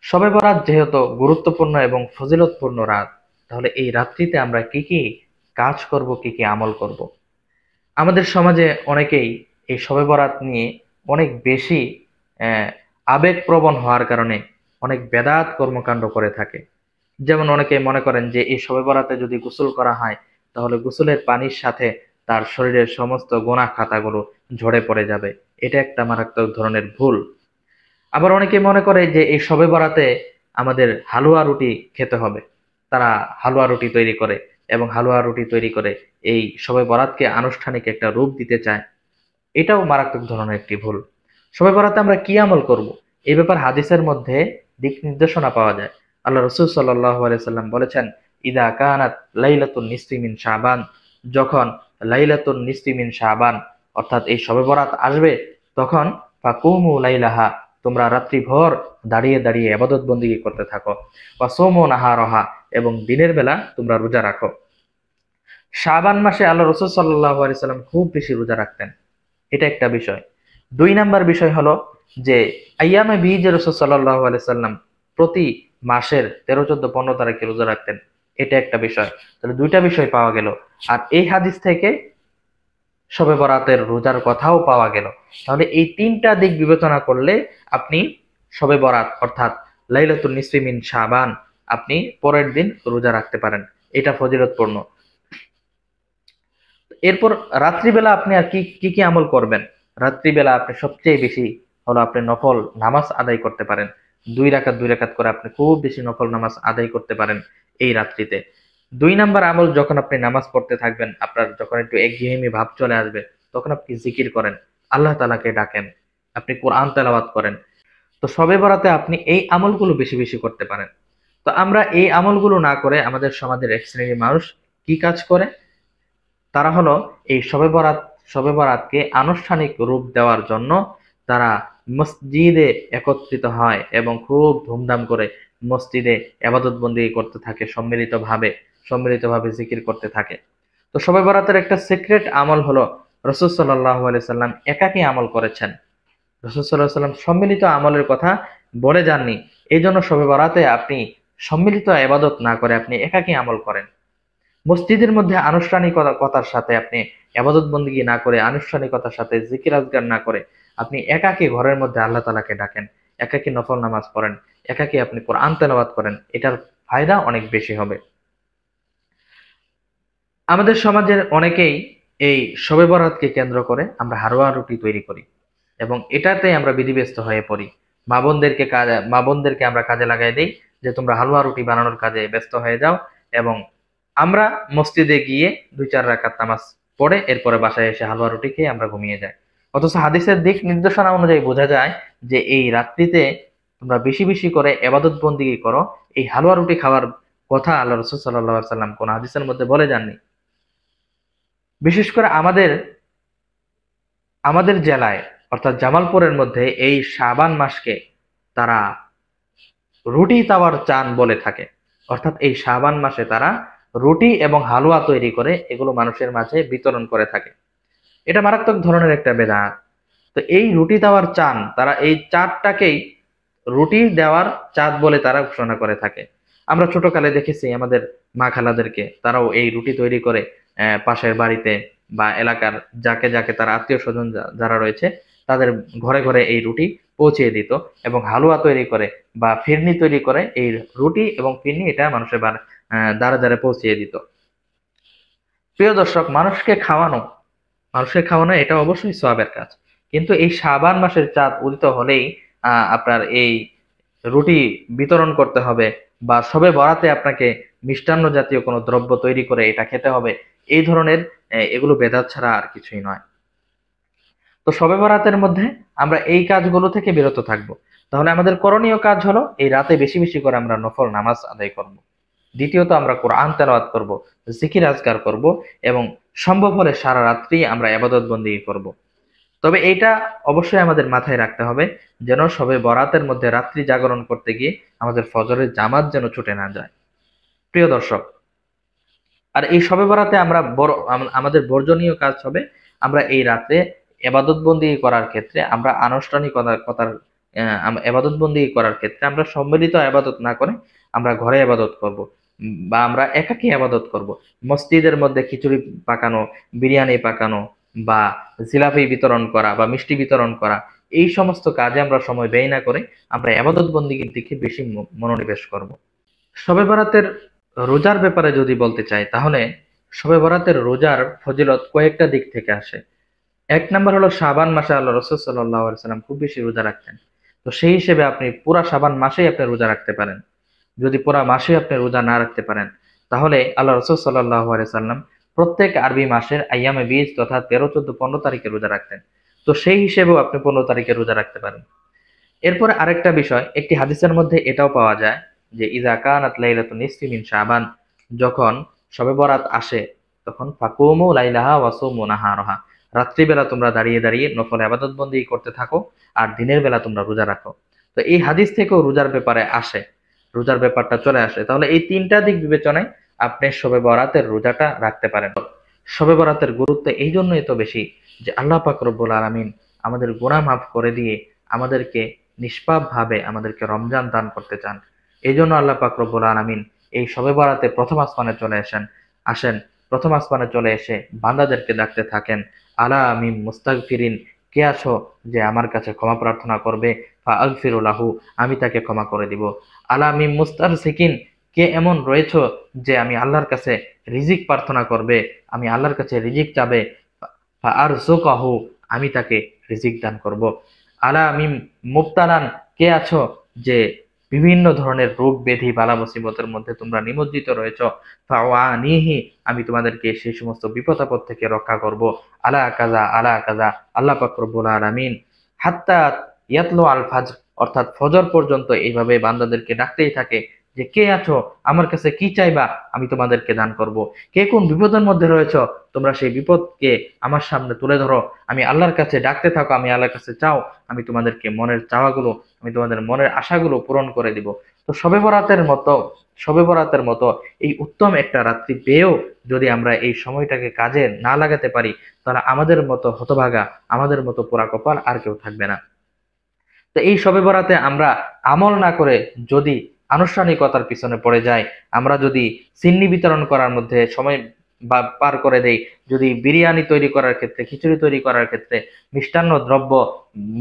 শবে বরাত যেহেতু গুরুত্বপূর্ণ এবং ফজিলতপূর্ণ রাত, তাহলে এই রাত্রিতে আমরা কি কি কাজ করব, কি কি আমল করব? আমাদের সমাজে অনেকেই এই শবে বরাত নিয়ে অনেক বেশি আহ, আবেগপ্রবণ হওয়ার কারণে অনেক বেদাত কর্মকাণ্ড করে থাকে। যেমন অনেকে মনে করেন যে এই শবে বরাতে যদি গোসল করা হয়, তাহলে গোসলের পানির সাথে তার শরীরের সমস্ত গোনাহ খাতাগুলো ঝরে পড়ে যাবে। এটা একটা মারাত্মক ধরনের ভুল। আবার অনেকে মনে করে যে এই শবে বরাতে আমাদের হালুয়া রুটি খেতে হবে। তারা হালুয়া রুটি তৈরি করে এবং হালুয়া রুটি তৈরি করে এই শবে বরাতকে আনুষ্ঠানিক একটা রূপ দিতে চায়। এটাও মারাত্মক ধরনের একটি ভুল। শবে বরাতে আমরা কি আমল করব, এই ব্যাপার হাদিসের মধ্যে দিক নির্দেশনা পাওয়া যায়। আল্লাহ রসুল সাল্লাল্লাহু আলাইহি সাল্লাম বলেছেন, ইদা কানাত লাইলাতুন নিসফি মিন শাবান, যখন লাইলাতুন নিসফি মিন শাবান অর্থাৎ এই শবে বরাত আসবে, তখন ফাকুমু লাইলাহা, তোমরা রাত্রিভর দাঁড়িয়ে দাঁড়িয়ে ইবাদত বন্দেগী করতে থাকো। ওয়া সুমু নাহারাহা, এবং দিনের বেলা তোমরা রোজা রাখো। শাবান মাসে আল্লাহ রসুল সাল্লাল্লাহু আলাইহি সাল্লাম খুব বেশি রোজা রাখতেন। এটা একটা বিষয়। দুই নাম্বার বিষয় হলো যে আইয়ামে বীজ রাসূল সাল্লাল্লাহু আলাইহি সাল্লাম প্রতি মাসের 13, 14, 15 তারিখে রোজা রাখতেন। এটা একটা বিষয়। তাহলে দুইটা বিষয় পাওয়া গেল। আর এই হাদিস থেকে শবে বরাতের রোজার কথাও পাওয়া গেল। তাহলে এই তিনটা দিক বিবেচনা করলে আপনি শবে বরাত অর্থাৎ লাইলাতুন নিসফি মিন শাবান আপনি পরের দিন রোজা রাখতে পারেন। এটা ফজিলতপূর্ণ। এরপর রাত্রিবেলা আপনি আর কি কি কি আমল করবেন? রাত্রিবেলা আপনি সবচেয়ে বেশি হলো আপনি নফল নামাজ আদায় করতে পারেন। 2 রাকাত 2 রাকাত করে আপনি খুব বেশি নফল নামাজ আদায় করতে পারেন এই রাত্রিতে। 2 নাম্বার আমল, যখন আপনি নামাজ পড়তে থাকবেন, আপনার যখন একটু একঘেয়েমি ভাব চলে আসবে, তখন আপনি জিকির করেন, আল্লাহ তাআলাকে ডাকেন, আপনি কোরআন তেলাওয়াত করেন। তো শবে বরাতে আপনি এই আমলগুলো বেশি বেশি করতে পারেন। তো আমরা এই আমলগুলো না করে আমাদের সমাজের এক শ্রেণীর মানুষ কি কাজ করে? তারা হলো এই শবে বরাতকে আনুষ্ঠানিক রূপ দেওয়ার জন্য তারা মসজিদে একত্রিত হয় এবং খুব ধুমধাম করে মসজিদে ইবাদত বন্দেগী করতে থাকে, সম্মিলিতভাবে জিকির করতে থাকে। তো শবে বরাতের একটা সিক্রেট আমল হলো রাসূল সাল্লাল্লাহু আলাইহি সাল্লাম একাকী আমল করেছেন। রাসূল সাল্লাল্লাহু আলাইহি সাল্লাম সম্মিলিত আমলের কথা বলে যাননি। এই জন্য শবে বরাতে আপনি সম্মিলিত ইবাদত না করে আপনি একাকী আমল করেন। মসজিদের মধ্যে আনুষ্ঠানিকতার সাথে আপনি ইবাদত বন্দেগী না করে, আনুষ্ঠানিকতার সাথে জিকির আজগার না করে আপনি একাকী ঘরের মধ্যে আল্লাহ তাআলাকে ডাকেন, একাকী নফল নামাজ পড়েন, একাকী আপনি কোরআন তেলাওয়াত করেন, এটার ফায়দা অনেক বেশি হবে। আমাদের সমাজের অনেকেই এই শবে বরাতকে কেন্দ্র করে আমরা হালুয়া রুটি তৈরি করি এবং এটাতে আমরা বিধিব্যস্ত হয়ে পড়ি। মা বোনদেরকে আমরা কাজে লাগাই দেই যে তোমরা হালুয়া রুটি বানানোর কাজে ব্যস্ত হয়ে যাও, এবং আমরা মসজিদে গিয়ে 2, 4 রাকাত নামাজ পড়ে এরপরে বাসায় এসে হালুয়া রুটি খেয়ে আমরা ঘুমিয়ে যাই। অথচ হাদিসের দিক নির্দেশনা অনুযায়ী বোঝা যায় যে এই রাত্রিতে তোমরা বেশি বেশি করে ইবাদত বন্দেগী করো। এই হালুয়া রুটি খাওয়ার কথা আল্লাহ রাসূল সাল্লাল্লাহু আলাইহি সাল্লাম কোন হাদিসের মধ্যে বলে যাননি। বিশেষ করে আমাদের আমাদের জেলায় অর্থাৎ জামালপুরের মধ্যে এই শাবান মাসকে তারা রুটি তাওয়ার চাঁদ বলে থাকে। অর্থাৎ এই শাবান মাসে তারা রুটি এবং হালুয়া তৈরি করে এগুলো মানুষের মাঝে বিতরণ করে থাকে। এটা মারাত্মক ধরনের একটা বেদাত। তো এই রুটি দেওয়ার চাঁদ, তারা এই চাঁদটাকেই রুটি দেওয়ার চাঁদ বলে তারা ঘোষণা করে থাকে। আমরা ছোটকালে দেখেছি আমাদের মা খালাদেরকে, তারাও এই রুটি তৈরি করে পাশের বাড়িতে বা এলাকার যাকে যাকে তার আত্মীয় স্বজন যারা রয়েছে তাদের ঘরে ঘরে এই রুটি পৌঁছিয়ে দিত, এবং হালুয়া তৈরি করে বা ফিরনি তৈরি করে এই রুটি এবং ফিরনি এটা মানুষের দ্বারে দ্বারে পৌঁছিয়ে দিত। প্রিয় দর্শক, মানুষকে খাওয়ানো এটা অবশ্যই সওয়াবের কাজ। কিন্তু এই শাবান মাসের চাঁদ উদিত হলেই আপনার এই রুটি বিতরণ করতে হবে, বা শবে বরাতে আপনাকে মিষ্টান্ন জাতীয় কোনো দ্রব্য তৈরি করে এটা খেতে হবে, এই ধরনের এগুলো বেদাত ছাড়া আর কিছুই নয়। তো শবে বরাতের মধ্যে আমরা এই কাজগুলো থেকে বিরত থাকব। তাহলে আমাদের করণীয় কাজ হলো এই রাতে বেশি বেশি করে আমরা নফল নামাজ আদায় করব। দ্বিতীয়ত আমরা কোরআন তেলাওয়াত করব, জিকির আজকার করব, এবং সম্ভব হলে সারা রাত্রি আমরা ইবাদত বন্দেগী করব। তবে এইটা অবশ্যই আমাদের মাথায় রাখতে হবে যেন শবে বরাতের মধ্যে রাত্রি জাগরণ করতে গিয়ে আমাদের ফজরের জামাত যেন ছুটে না যায়। প্রিয় দর্শক, আর এই শবে বরাতে আমরা আমাদের বর্জনীয় কাজ হবে আমরা এই রাতে ইবাদত বন্দেগী করার ক্ষেত্রে আমরা আনুষ্ঠানিকতার এবাদত বন্দি করার ক্ষেত্রে আমরা সম্মিলিত আবাদত না করে আমরা ঘরে আবাদত করব, বা আমরা একাকী আবাদত করব। মসজিদের মধ্যে খিচুড়ি পাকানো, বিরিয়ানি পাকানো, বা জিলাপি বিতরণ করা বা মিষ্টি বিতরণ করা, এই সমস্ত কাজে আমরা সময় ব্যয় না করে আমরা আবাদত বন্দিগির দিকে বেশি মনোনিবেশ করব। শবে বরাতের রোজার ব্যাপারে যদি বলতে চাই, তাহলে শবে বরাতের রোজার ফজিলত কয়েকটা দিক থেকে আসে। এক নাম্বার হলো শাবান মাসে আল্লাহ রসুল সাল্লাল্লাহু আলাইহি সাল্লাম খুব বেশি রোজা রাখতেন। তো সেই হিসেবে আপনি পুরা শাবান মাসেই আপনি রোজা রাখতে পারেন। যদি পুরা মাসে আপনি রোজা না রাখতে পারেন, তাহলে আল্লাহ রসুল সাল্লাল্লাহু আলাইহি সাল্লাম প্রত্যেক আরবি মাসের আইয়ামে বীজ তথা 13, 14, 15 তারিখে রোজা রাখতেন। তো সেই হিসেবেও আপনি 15 তারিখে রোজা রাখতে পারেন। এরপরে আরেকটা বিষয়, একটি হাদিসের মধ্যে এটাও পাওয়া যায় যে ইযা কানাত লাইলাতুন নিসফি মিন শাবান, যখন শবে বরাত আসে তখন ফাকুমু লাইলাহা ওয়াসুমু নাহারাহা, রাত্রিবেলা তোমরা দাঁড়িয়ে দাঁড়িয়ে নফল ইবাদত বন্দি করতে থাকো আর দিনের বেলা তোমরা রোজা রাখো। তো এই হাদিস থেকেও রোজার ব্যাপারে আসে, রোজার ব্যাপারটা চলে আসে। তাহলে এই তিনটা দিক বিবেচনায় আপনি শবে বরাতের রোজাটা রাখতে পারেন। শবে বরাতের গুরুত্ব এই জন্যই তো বেশি যে আল্লাহ পাক রব্বুল আলামিন আমাদের গুনাহ মাফ করে দিয়ে আমাদেরকে নিষ্পাপ ভাবে আমাদেরকে রমজান দান করতে চান। এই জন্য আল্লাহ পাক রব্বুল আলামিন এই শবে বরাতে প্রথম আসমানে চলে আসেন। প্রথম আসমানে চলে এসে বান্দাদেরকে ডাকতে থাকেন, আলা মিম মুস্তাগফিরিন, কে আছো যে আমার কাছে ক্ষমা প্রার্থনা করবে, ফা আগফিরু লাহু, আমি তাকে ক্ষমা করে দিব। আলা মিম মুস্তারসিকিন, কে এমন রয়েছো যে আমি আল্লাহর কাছে রিজিক প্রার্থনা করবে, আমি আল্লাহর কাছে রিজিক চাবে, ফা আরযুকাহু, আমি তাকে রিজিক দান করব। আলা মিম মুবতালান, কে আছো যে বিভিন্ন ধরনের রোগ ব্যাধি বালা মুসিবতের মধ্যে তোমরা নিমজ্জিত রয়েছো, ফাওয়ানিহি, আমি তোমাদেরকে সেই সমস্ত বিপদ আপদ থেকে রক্ষা করব। আলা কাজা আলা কাজা, আল্লাহ পাক রব্বুল আলামিন হাত্তা ইয়াতলু আল ফাজর, অর্থাৎ ফজর পর্যন্ত এইভাবে বান্দাদেরকে ডাকতেই থাকে যে কে আছো, আমার কাছে কি চাইবা, আমি তোমাদেরকে দান করব। কে কোন বিপদের মধ্যে রয়েছো, তোমরা সেই বিপদকে আমার সামনে তুলে ধরো, আমি আল্লাহর কাছে ডাকতে থাকো, আমি আল্লাহর কাছে চাও, আমি তোমাদেরকে মনের চাওয়াগুলো, আমি তোমাদের মনের আশাগুলো পূরণ করে দিব। তো শবে বরাতের মতো এই উত্তম একটা রাত্রি পেয়েও যদি আমরা এই সময়টাকে কাজে না লাগাতে পারি, তাহলে আমাদের মতো হতভাগা, আমাদের মতো পোড়া কপাল আর কেউ থাকবে না। তো এই শবে বরাতে আমরা আমল না করে যদি আনুষ্ঠানিকতার পিছনে পড়ে যাই, আমরা যদি সিন্নি বিতরণ করার মধ্যে সময় পার করে দেই, যদি বিরিয়ানি তৈরি করার ক্ষেত্রে, খিচুড়ি তৈরি করার ক্ষেত্রে, মিষ্টান্ন দ্রব্য,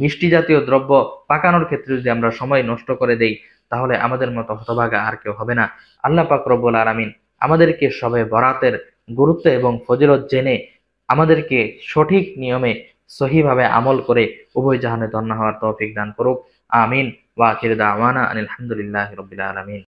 মিষ্টি জাতীয় দ্রব্য পাকানোর ক্ষেত্রে যদি আমরা সময় নষ্ট করে দেই, তাহলে আমাদের মতো হতভাগা আর কেউ হবে না। আল্লাহ পাক রব্বুল আলামিন আমাদেরকে শবে বরাতের গুরুত্ব এবং ফজিলত জেনে আমাদেরকে সঠিক নিয়মে সহিভাবে আমল করে উভয় জাহানে ধন্য হওয়ার তৌফিক দান করুক। আমিন। ওয়া আখির দাওয়ানা আনিল হামদুলিল্লাহি রাব্বিল আলামিন।